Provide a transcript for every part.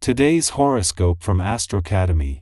Today's horoscope from AstroCademy.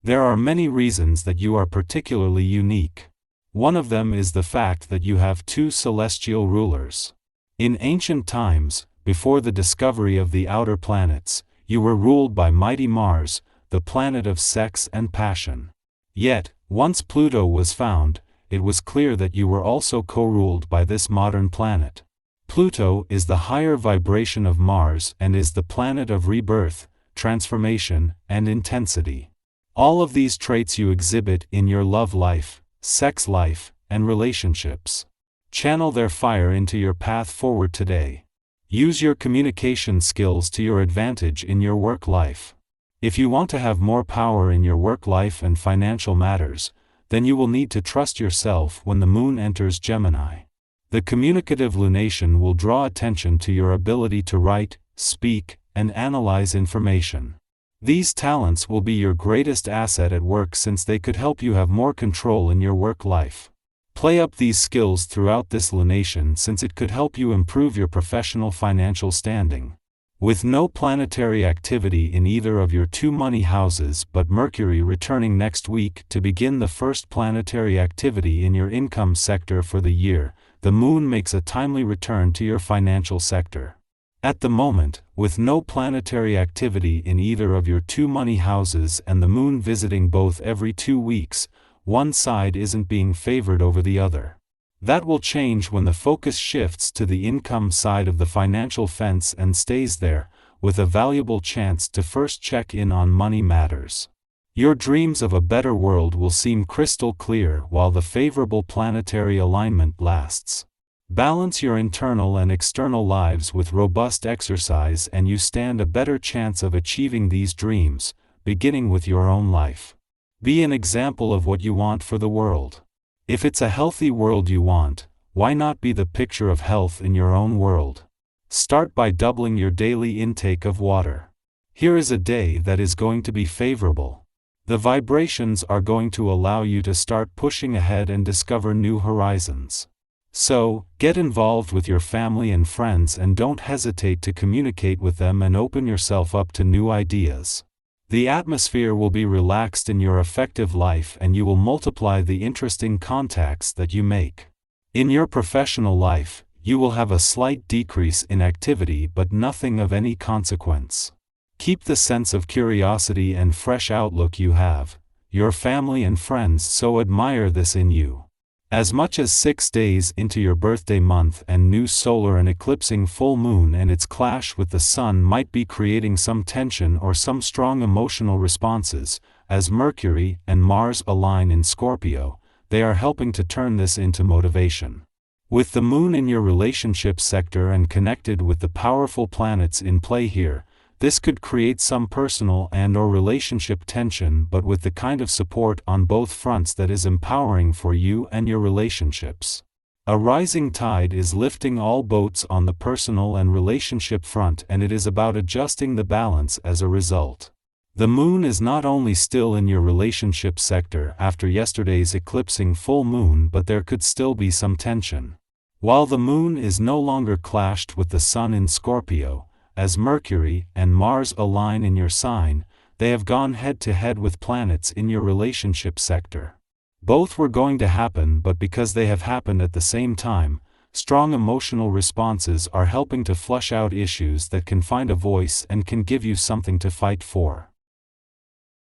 There are many reasons that you are particularly unique. One of them is the fact that you have two celestial rulers. In ancient times, before the discovery of the outer planets, you were ruled by mighty Mars, the planet of sex and passion. Yet, once Pluto was found, it was clear that you were also co-ruled by this modern planet. Pluto is the higher vibration of Mars and is the planet of rebirth, transformation, and intensity. All of these traits you exhibit in your love life, sex life, and relationships. Channel their fire into your path forward today. Use your communication skills to your advantage in your work life. If you want to have more power in your work life and financial matters, then you will need to trust yourself when the moon enters Gemini. The communicative lunation will draw attention to your ability to write, speak, and analyze information. These talents will be your greatest asset at work since they could help you have more control in your work life. Play up these skills throughout this lunation since it could help you improve your professional financial standing. With no planetary activity in either of your two money houses but Mercury returning next week to begin the first planetary activity in your income sector for the year, the moon makes a timely return to your financial sector. At the moment, with no planetary activity in either of your two money houses and the moon visiting both every 2 weeks, one side isn't being favored over the other. That will change when the focus shifts to the income side of the financial fence and stays there, with a valuable chance to first check in on money matters. Your dreams of a better world will seem crystal clear while the favorable planetary alignment lasts. Balance your internal and external lives with robust exercise and you stand a better chance of achieving these dreams, beginning with your own life. Be an example of what you want for the world. If it's a healthy world you want, why not be the picture of health in your own world? Start by doubling your daily intake of water. Here is a day that is going to be favorable. The vibrations are going to allow you to start pushing ahead and discover new horizons. So, get involved with your family and friends and don't hesitate to communicate with them and open yourself up to new ideas. The atmosphere will be relaxed in your effective life and you will multiply the interesting contacts that you make. In your professional life, you will have a slight decrease in activity but nothing of any consequence. Keep the sense of curiosity and fresh outlook you have. Your family and friends so admire this in you. As much as 6 days into your birthday month and new solar and eclipsing full moon and its clash with the sun might be creating some tension or some strong emotional responses, as Mercury and Mars align in Scorpio, they are helping to turn this into motivation. With the moon in your relationship sector and connected with the powerful planets in play here, this could create some personal and/or relationship tension but with the kind of support on both fronts that is empowering for you and your relationships. A rising tide is lifting all boats on the personal and relationship front and it is about adjusting the balance as a result. The moon is not only still in your relationship sector after yesterday's eclipsing full moon but there could still be some tension. While the moon is no longer clashed with the sun in Scorpio, as Mercury and Mars align in your sign, they have gone head-to-head with planets in your relationship sector. Both were going to happen but because they have happened at the same time, strong emotional responses are helping to flush out issues that can find a voice and can give you something to fight for.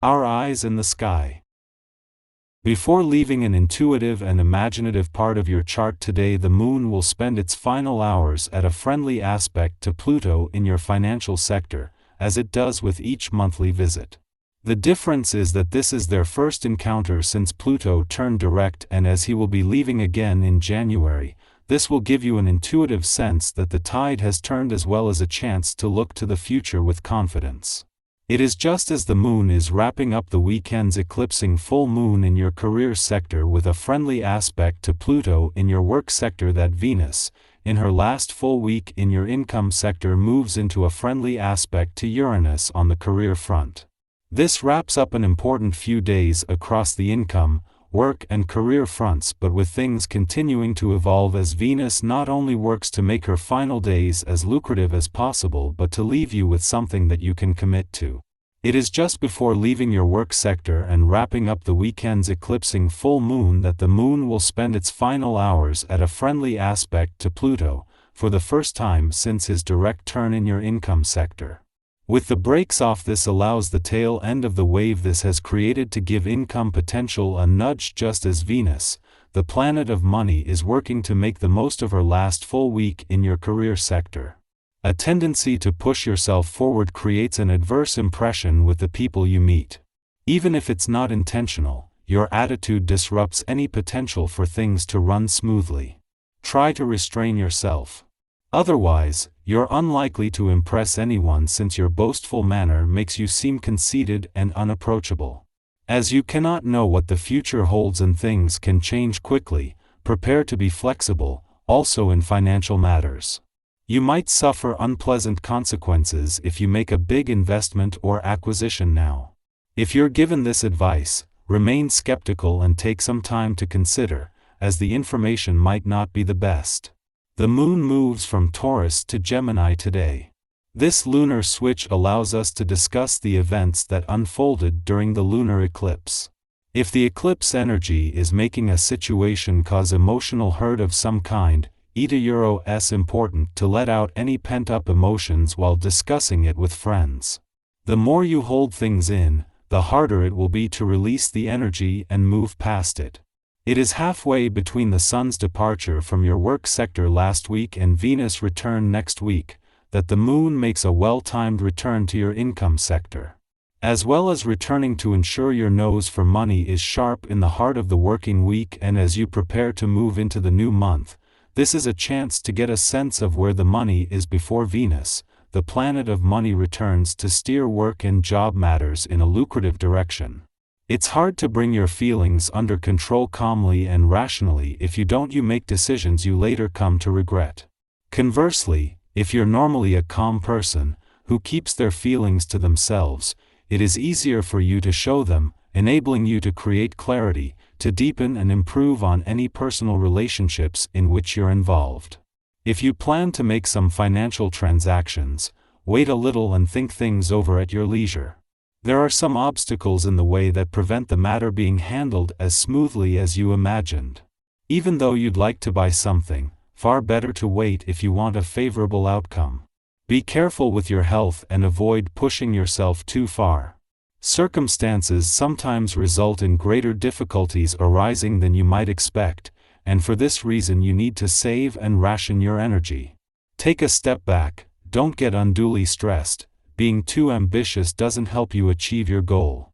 Our eyes in the sky. Before leaving an intuitive and imaginative part of your chart today, the moon will spend its final hours at a friendly aspect to Pluto in your financial sector, as it does with each monthly visit. The difference is that this is their first encounter since Pluto turned direct, and as he will be leaving again in January, this will give you an intuitive sense that the tide has turned as well as a chance to look to the future with confidence. It is just as the moon is wrapping up the weekend's eclipsing full moon in your career sector with a friendly aspect to Pluto in your work sector that Venus, in her last full week in your income sector, moves into a friendly aspect to Uranus on the career front. This wraps up an important few days across the income, work and career fronts, but with things continuing to evolve as Venus not only works to make her final days as lucrative as possible but to leave you with something that you can commit to. It is just before leaving your work sector and wrapping up the weekend's eclipsing full moon that the moon will spend its final hours at a friendly aspect to Pluto, for the first time since his direct turn in your income sector. With the brakes off, this allows the tail end of the wave this has created to give income potential a nudge, just as Venus, the planet of money, is working to make the most of her last full week in your career sector. A tendency to push yourself forward creates an adverse impression with the people you meet. Even if it's not intentional, your attitude disrupts any potential for things to run smoothly. Try to restrain yourself. Otherwise, you're unlikely to impress anyone, since your boastful manner makes you seem conceited and unapproachable. As you cannot know what the future holds and things can change quickly, prepare to be flexible, also in financial matters. You might suffer unpleasant consequences if you make a big investment or acquisition now. If you're given this advice, remain skeptical and take some time to consider, as the information might not be the best. The moon moves from Taurus to Gemini today. This lunar switch allows us to discuss the events that unfolded during the lunar eclipse. If the eclipse energy is making a situation cause emotional hurt of some kind, it's important to let out any pent-up emotions while discussing it with friends. The more you hold things in, the harder it will be to release the energy and move past it. It is halfway between the Sun's departure from your work sector last week and Venus' return next week, that the moon makes a well-timed return to your income sector. As well as returning to ensure your nose for money is sharp in the heart of the working week, and as you prepare to move into the new month, this is a chance to get a sense of where the money is before Venus, the planet of money, returns to steer work and job matters in a lucrative direction. It's hard to bring your feelings under control calmly and rationally. If you don't, you make decisions you later come to regret. Conversely, if you're normally a calm person, who keeps their feelings to themselves, it is easier for you to show them, enabling you to create clarity, to deepen and improve on any personal relationships in which you're involved. If you plan to make some financial transactions, wait a little and think things over at your leisure. There are some obstacles in the way that prevent the matter being handled as smoothly as you imagined. Even though you'd like to buy something, far better to wait if you want a favorable outcome. Be careful with your health and avoid pushing yourself too far. Circumstances sometimes result in greater difficulties arising than you might expect, and for this reason you need to save and ration your energy. Take a step back, don't get unduly stressed. Being too ambitious doesn't help you achieve your goal.